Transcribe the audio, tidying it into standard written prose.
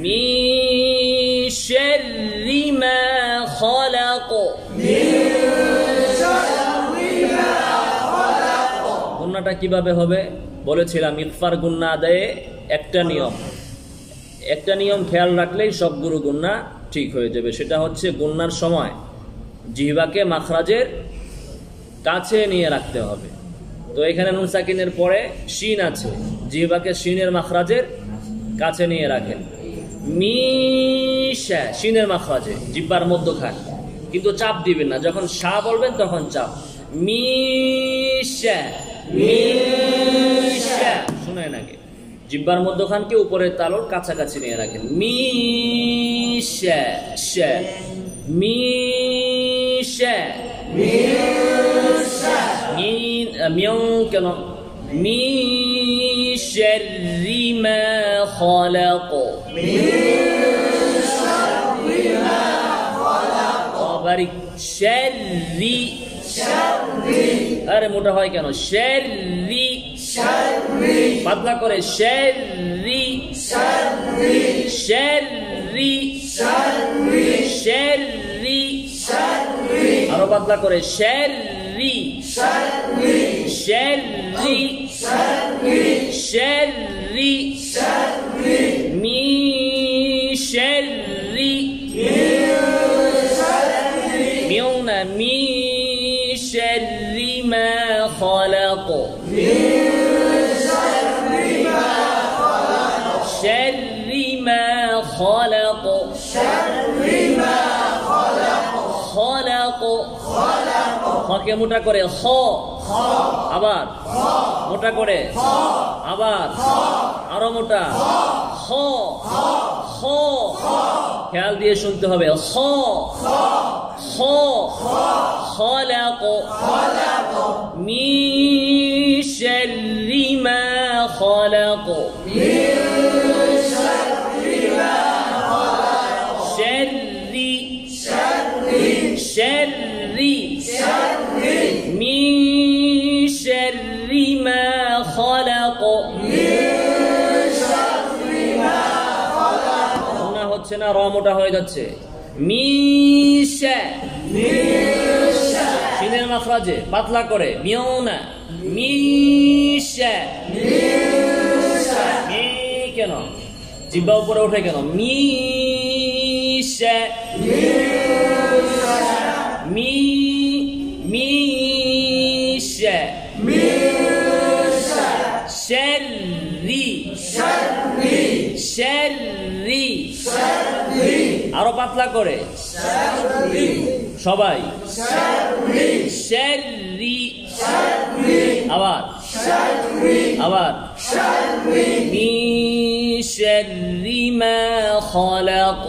মিন শাররি মা খালাক। গুন্নাটা কিভাবে হবে বলেছিলাম, ইকফার গুন্না আদায়ে একটা নিয়ম খেয়াল রাখলেই সবগুলো গুন্না ঠিক হয়ে যাবে। সেটা হচ্ছে গুন্নার সময় জিহ্বাকে মাখরাজের কাছে নিয়ে রাখতে হবে। তো এখানে নুন সাকিনের পরে শিন আছে, জিহ্বাকে শিনের মাখরাজের কাছে নিয়ে রাখেন। মিশা শিনের মাখরাজে, জিহ্বার মধ্যখান, কিন্তু চাপ দিবেন না। যখন শা বলবেন তখন চাপ। মিশা মিশা শুনেন আগে, জিহ্বার মধ্যখানকে উপরের তালুর কাছাকাছি নিয়ে রাখেন। মিশা শা মিশা মিয়ং কেন? মিন শাররি মা খালাক। বারিক শাররি, আরে মোটা হয় কেন? শাররি, পাতলা করে শাররি, শাররি, শাররি, আরো পাতলা করে শাররি, শাররি, শাররি, মিন শাররি, মিয়ং না, মিন শাররি মা খালাক। শাররি মা খালাক, খালাক, হকে মোটা করে খ, আবার মোটা করে, আবার আরো মোটা খ, খ, খেয়াল দিয়ে শুনতে হবে। খ খ খালাক। মিন শাররি মা খালাক। শাররি, শাররি, মিন শাররি মা খালাক। শোনা হচ্ছে না? র মোটা হয়ে যাচ্ছে। মিশা, শিনের মাখরাজে পাতলা করে, মিয়ং না, মিশা। মি কেন? জিহ্বা উপরে ওঠে কেন? মিশা, মি মিশা, শাররি, শাররি, আরো পাতলা করে সবাই, শাররি, আবার আবার মিন শাররি মা খালাক।